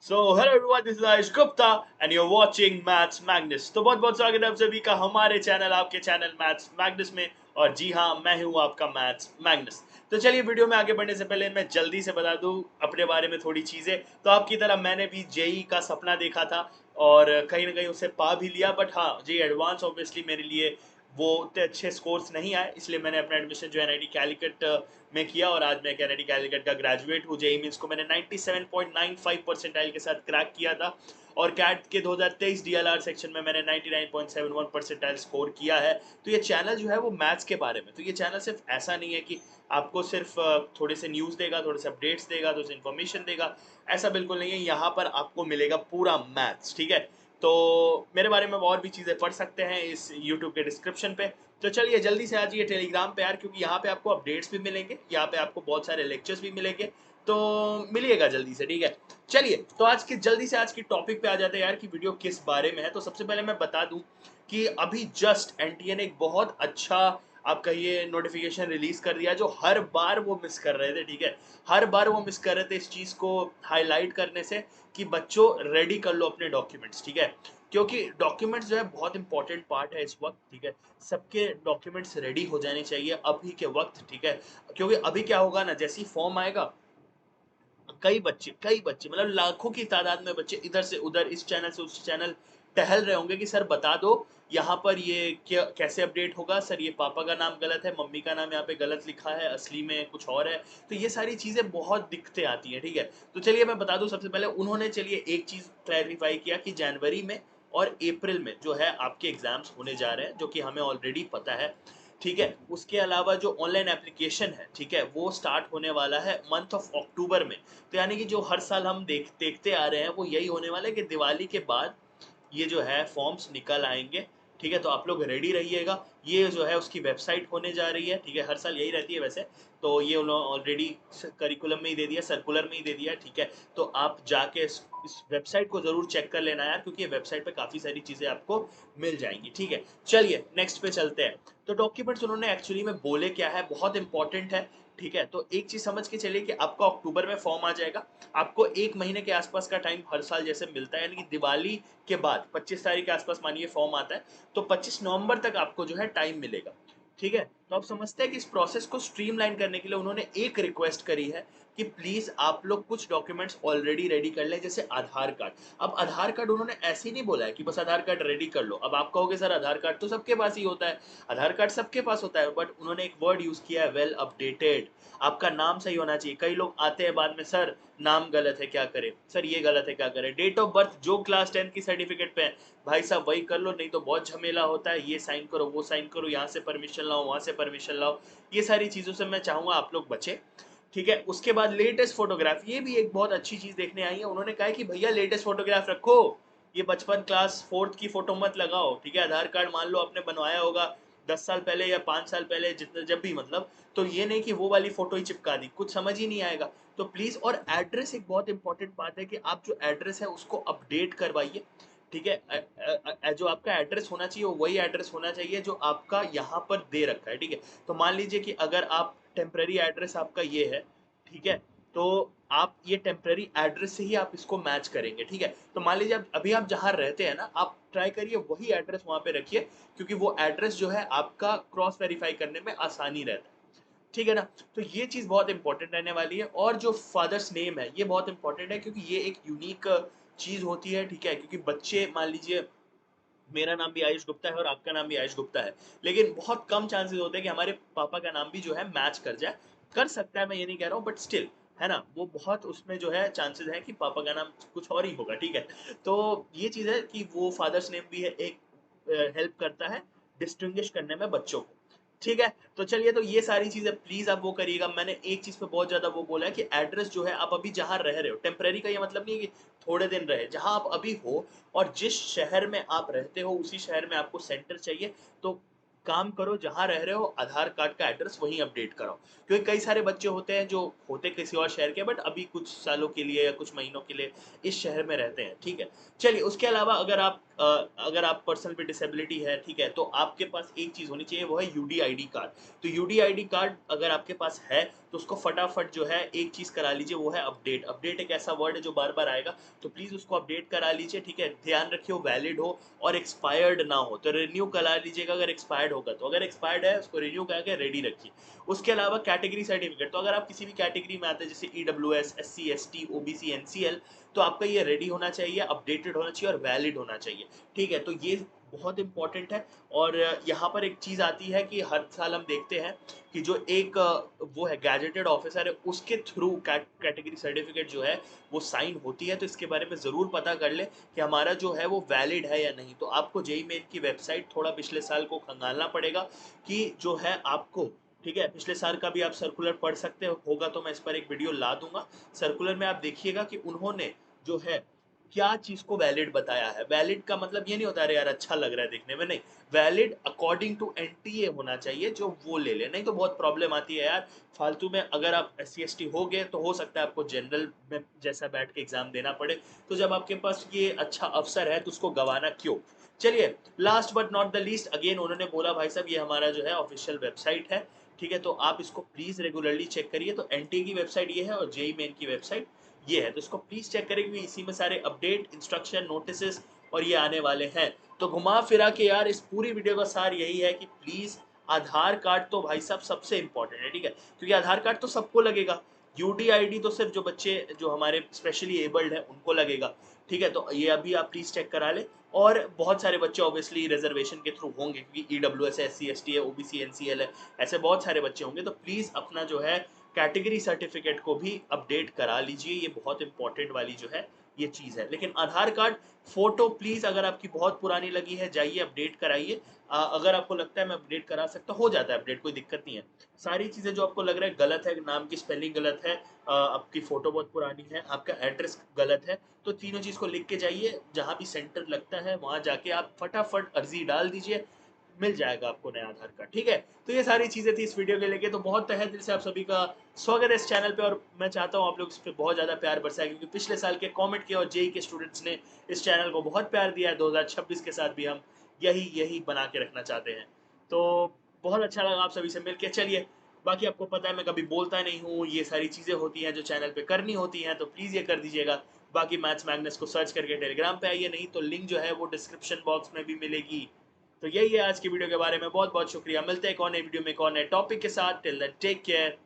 Hello everyone, this is Ayush Gupta and you're watching Maths Magnus। तो बहुत बहुत स्वागत है आप सभी का हमारे चैनल, आपके चैनल मैथ्स मैग्नस में। और जी हाँ, मैं हूँ आपका मैथ्स मैग्नस। तो चलिए, वीडियो में आगे बढ़ने से पहले मैं जल्दी से बता दूँ अपने बारे में थोड़ी चीज़ें। तो आपकी तरह मैंने भी जेई का सपना देखा था और कहीं ना कहीं उसे पा भी लिया। बट हाँ, जेई एडवांस ऑब्वियसली मेरे लिए वो उतने अच्छे स्कोर्स नहीं आए, इसलिए मैंने अपना एडमिशन जो एनआईटी कैलिकट में किया और आज मैं एनआईटी कैलिकट का ग्रेजुएट हूँ। जेई मीन्स को मैंने 97.95 परसेंटाइल के साथ क्रैक किया था और कैट के 2023 डीएलआर सेक्शन में मैंने 99.71 परसेंटाइल स्कोर किया है। तो ये चैनल जो है वो मैथ्स के बारे में, तो ये चैनल सिर्फ ऐसा नहीं है कि आपको सिर्फ थोड़े से न्यूज़ देगा, थोड़े से अपडेट्स देगा, थोड़े से इन्फॉर्मेशन देगा। ऐसा बिल्कुल नहीं है, यहाँ पर आपको मिलेगा पूरा मैथ्स। ठीक है, तो मेरे बारे में और भी चीज़ें पढ़ सकते हैं इस यूट्यूब के डिस्क्रिप्शन पे। तो चलिए जल्दी से आ जाइए टेलीग्राम पे यार, क्योंकि यहाँ पे आपको अपडेट्स भी मिलेंगे, यहाँ पे आपको बहुत सारे लेक्चर्स भी मिलेंगे। तो मिलिएगा जल्दी से, ठीक है। चलिए, तो आज की टॉपिक पे आ जाते हैं यार कि वीडियो किस बारे में है। तो सबसे पहले मैं बता दूं कि अभी जस्ट एनटीए ने एक बहुत अच्छा, आप कहिए, नोटिफिकेशन रिलीज कर दिया जो हर बार वो मिस कर रहे थे। ठीक है, हर बार वो मिस कर रहे थे इस चीज़ को हाईलाइट करने से कि बच्चों रेडी कर लो अपने डॉक्यूमेंट्स। ठीक है, क्योंकि डॉक्यूमेंट्स जो है बहुत इंपॉर्टेंट पार्ट है इस वक्त। ठीक है, सबके डॉक्यूमेंट्स रेडी हो जाने चाहिए अभी के वक्त। ठीक है, क्योंकि अभी क्या होगा ना, जैसी फॉर्म आएगा, कई बच्चे मतलब लाखों की तादाद में बच्चे इधर से उधर, इस चैनल से उस चैनल टहल रहे होंगे कि सर बता दो यहाँ पर ये क्या, कैसे अपडेट होगा सर, ये पापा का नाम गलत है, मम्मी का नाम यहाँ पे गलत लिखा है, असली में कुछ और है। तो ये सारी चीज़ें बहुत दिक्कतें आती हैं। ठीक है, तो चलिए मैं बता दूं। सबसे पहले उन्होंने चलिए एक चीज़ क्लैरिफाई किया कि जनवरी में और अप्रैल में जो है आपके एग्जाम्स होने जा रहे हैं, जो कि हमें ऑलरेडी पता है। ठीक है, उसके अलावा जो ऑनलाइन एप्लीकेशन है, ठीक है, वो स्टार्ट होने वाला है मंथ ऑफ अक्टूबर में। तो यानी कि जो हर साल हम देखते आ रहे हैं वो यही होने वाला है कि दिवाली के बाद ये जो है फॉर्म्स निकल आएंगे। ठीक है, तो आप लोग रेडी रहिएगा। ये जो है उसकी वेबसाइट होने जा रही है। ठीक है, हर साल यही रहती है वैसे। तो ये उन्होंने ऑलरेडी करिकुलम में ही दे दिया, सर्कुलर में ही दे दिया। ठीक है, तो आप जाके इस वेबसाइट को जरूर चेक कर लेना यार, क्योंकि ये वेबसाइट पे काफ़ी सारी चीज़ें आपको मिल जाएंगी। ठीक है, चलिए नेक्स्ट पे चलते हैं। तो डॉक्यूमेंट्स उन्होंने एक्चुअली में बोले क्या है, बहुत इंपॉर्टेंट है। ठीक है, तो एक चीज़ समझ के चलिए कि आपका अक्टूबर में फॉर्म आ जाएगा। आपको एक महीने के आसपास का टाइम हर साल जैसे मिलता है, यानी कि दिवाली के बाद 25 तारीख के आसपास मानिए फॉर्म आता है, तो 25 नवंबर तक आपको जो है टाइम मिलेगा। ठीक है, तो आप समझते हैं कि इस प्रोसेस को स्ट्रीमलाइन करने के लिए उन्होंने एक रिक्वेस्ट करी है कि प्लीज आप लोग कुछ डॉक्यूमेंट्स ऑलरेडी रेडी कर लें, जैसे आधार कार्ड। अब आधार कार्ड उन्होंने ऐसे ही नहीं बोला है कि बस आधार कार्ड रेडी कर लो। अब आप कहोगे सर आधार कार्ड तो सबके पास ही होता है, आधार कार्ड सबके पास होता है, बट उन्होंने एक वर्ड यूज किया है, वेल अपडेटेड। आपका नाम सही होना चाहिए। कई लोग आते हैं बाद में, सर नाम गलत है क्या करें, सर ये गलत है क्या करें, डेट ऑफ बर्थ जो क्लास 10 की सर्टिफिकेट पे है भाई साहब वही कर लो, नहीं तो बहुत झमेला होता है, ये साइन करो वो साइन करो, यहाँ से परमिशन लाओ वहाँ से परमिशन लाओ। ये सारी चीज़ों से मैं चाहूँगा आप लोग बचे। ठीक है, उसके बाद लेटेस्ट फोटोग्राफ, ये भी एक बहुत अच्छी चीज़ देखने आई है। उन्होंने कहा है कि भैया लेटेस्ट फोटोग्राफ रखो, ये बचपन क्लास 4th की फोटो मत लगाओ। ठीक है, आधार कार्ड मान लो आपने बनवाया होगा 10 साल पहले या 5 साल पहले, जितने जब भी मतलब, तो ये नहीं कि वो वाली फोटो ही चिपका दी, कुछ समझ ही नहीं आएगा। तो प्लीज़, और एड्रेस एक बहुत इंपॉर्टेंट बात है कि आप जो एड्रेस है उसको अपडेट करवाइए। ठीक है, जो आपका एड्रेस होना चाहिए वो वही एड्रेस होना चाहिए जो आपका यहाँ पर दे रखा है। ठीक है, तो मान लीजिए कि अगर आप टेम्पररी एड्रेस आपका ये है, ठीक है, तो आप ये टेम्पररी एड्रेस से ही आप इसको मैच करेंगे। ठीक है, तो मान लीजिए अभी आप जहाँ रहते हैं ना, आप ट्राई करिए वही एड्रेस वहाँ पे रखिए, क्योंकि वो एड्रेस जो है आपका क्रॉस वेरीफाई करने में आसानी रहता है। ठीक है ना, तो ये चीज़ बहुत इंपॉर्टेंट रहने वाली है। और जो फादर्स नेम है ये बहुत इंपॉर्टेंट है, क्योंकि ये एक यूनिक चीज़ होती है। ठीक है, क्योंकि बच्चे, मान लीजिए मेरा नाम भी आयुष गुप्ता है और आपका नाम भी आयुष गुप्ता है, लेकिन बहुत कम चांसेस होते हैं कि हमारे पापा का नाम भी जो है मैच कर जाए। कर सकता है, मैं ये नहीं कह रहा हूँ, बट स्टिल, है ना, वो बहुत उसमें जो है चांसेस है कि पापा का नाम कुछ और ही होगा। ठीक है, तो ये चीज़ है कि वो फादर्स नेम भी है एक, हेल्प करता है डिस्टिंग्विश करने में बच्चों को। ठीक है, तो चलिए, तो ये सारी चीजें प्लीज आप वो करिएगा। मैंने एक चीज पे बहुत ज्यादा वो बोला है कि एड्रेस जो है, आप अभी जहां रह रहे हो, टेम्परेरी का ये मतलब नहीं है कि थोड़े दिन रहे, जहां आप अभी हो और जिस शहर में आप रहते हो उसी शहर में आपको सेंटर चाहिए। तो काम करो, जहां रह रहे हो आधार कार्ड का एड्रेस वहीं अपडेट कराओ, क्योंकि कई सारे बच्चे होते हैं जो होते किसी और शहर के, बट अभी कुछ सालों के लिए या कुछ महीनों के लिए इस शहर में रहते हैं। ठीक है, चलिए, उसके अलावा अगर आप अगर आप पर्सन पे डिसेबिलिटी है, ठीक है, तो आपके पास एक चीज़ होनी चाहिए, वो है यूडीआईडी कार्ड। तो यूडीआईडी कार्ड अगर आपके पास है तो उसको फटाफट जो है एक चीज़ करा लीजिए, वो है अपडेट। अपडेट एक ऐसा वर्ड है जो बार बार आएगा, तो प्लीज़ उसको अपडेट करा लीजिए, ठीक है। ध्यान रखिए वो वैलिड हो और एक्सपायर्ड ना हो, तो रिन्यू करा लीजिएगा अगर एक्सपायर्ड होगा तो। अगर एक्सपायर्ड है उसको रिन्यू करके रेडी रखिए। उसके अलावा कैटेगरी सर्टिफिकेट, तो अगर आप किसी भी कैटेगरी में आते हैं जैसे EWS, SC, ST, OBC, NCL, तो आपका ये रेडी होना चाहिए, अपडेटेड होना चाहिए और वैलिड होना चाहिए, ठीक है। तो ये बहुत इंपॉर्टेंट है। और यहाँ पर एक चीज़ आती है कि हर साल हम देखते हैं कि जो एक वो है गैजेटेड ऑफिसर है, उसके थ्रू कैटेगरी सर्टिफिकेट जो है वो साइन होती है। तो इसके बारे में ज़रूर पता कर ले कि हमारा जो है वो वैलिड है या नहीं। तो आपको जेईई मेन की वेबसाइट थोड़ा पिछले साल को खंगालना पड़ेगा कि जो है आपको, ठीक है, पिछले साल का भी आप सर्कुलर पढ़ सकते होगा, तो मैं इस पर एक वीडियो ला दूंगा। सर्कुलर में आप देखिएगा कि उन्होंने जो है क्या चीज को वैलिड बताया है। वैलिड का मतलब ये नहीं होता अरे यार अच्छा लग रहा है देखने में, नहीं, वैलिड अकॉर्डिंग टू एनटीए होना चाहिए, जो वो ले ले, नहीं तो बहुत प्रॉब्लम आती है यार फालतू में। अगर आप SC ST हो गए तो हो सकता है आपको जनरल में जैसा बैठ के एग्जाम देना पड़े, तो जब आपके पास ये अच्छा अवसर है तो उसको गवाना क्यों। चलिए, last but not the least, again उन्होंने बोला भाई साहब ये हमारा जो है ऑफिशियल वेबसाइट है, ठीक है, तो आप इसको प्लीज रेगुलरली चेक करिए। तो एनटीए की वेबसाइट ये है और जेईई मेन की वेबसाइट ये है, तो इसको प्लीज चेक करेंगे, इसी में सारे अपडेट, इंस्ट्रक्शन, नोटिस और ये आने वाले हैं। तो घुमा फिरा के यार इस पूरी वीडियो का सार यही है कि प्लीज आधार कार्ड तो भाई साहब सबसे इंपॉर्टेंट है, ठीक है, क्योंकि आधार कार्ड तो सबको लगेगा, यूडीआईडी तो सिर्फ जो बच्चे जो हमारे स्पेशली एबल्ड है उनको लगेगा, ठीक है। तो ये अभी आप प्लीज चेक करा ले। और बहुत सारे बच्चे ऑब्वियसली रिजर्वेशन के थ्रू होंगे, क्योंकि ईडब्ल्यूएस है, SC ST है, ओबीसी एनसीएल है, ऐसे बहुत सारे बच्चे होंगे, तो प्लीज अपना जो है कैटेगरी सर्टिफिकेट को भी अपडेट करा लीजिए, ये बहुत इंपॉर्टेंट वाली जो है ये चीज़ है। लेकिन आधार कार्ड फोटो प्लीज़ अगर आपकी बहुत पुरानी लगी है जाइए अपडेट कराइए। अगर आपको लगता है मैं अपडेट करा सकता, हो जाता है अपडेट, कोई दिक्कत नहीं है। सारी चीज़ें जो आपको लग रहा है गलत है, नाम की स्पेलिंग गलत है, आपकी फ़ोटो बहुत पुरानी है, आपका एड्रेस गलत है, तो तीनों चीज़ को लिख के जाइए, जहाँ भी सेंटर लगता है वहाँ जाके आप फटाफट अर्जी डाल दीजिए, मिल जाएगा आपको नया आधार कार्ड, ठीक है। तो ये सारी चीज़ें थी इस वीडियो के लेके, तो बहुत तहे दिल से आप सभी का स्वागत है इस चैनल पे, और मैं चाहता हूँ आप लोग इस पर बहुत ज़्यादा प्यार बरसाए, क्योंकि पिछले साल के कमेंट के और जेईई के स्टूडेंट्स ने इस चैनल को बहुत प्यार दिया है। 2026 के साथ भी हम यही यही बना के रखना चाहते हैं। तो बहुत अच्छा लगा आप सभी से मिलकर। चलिए, बाकी आपको पता है मैं कभी बोलता नहीं हूँ, ये सारी चीज़ें होती हैं जो चैनल पे करनी होती हैं, तो प्लीज़ ये कर दीजिएगा। बाकी मैथ्स मैग्नस को सर्च करके टेलीग्राम पे आइए, नहीं तो लिंक जो है वो डिस्क्रिप्शन बॉक्स में भी मिलेगी। तो यही है आज की वीडियो के बारे में, बहुत बहुत शुक्रिया। मिलते हैं एक और नई वीडियो में एक और नए टॉपिक के साथ। Till then take care,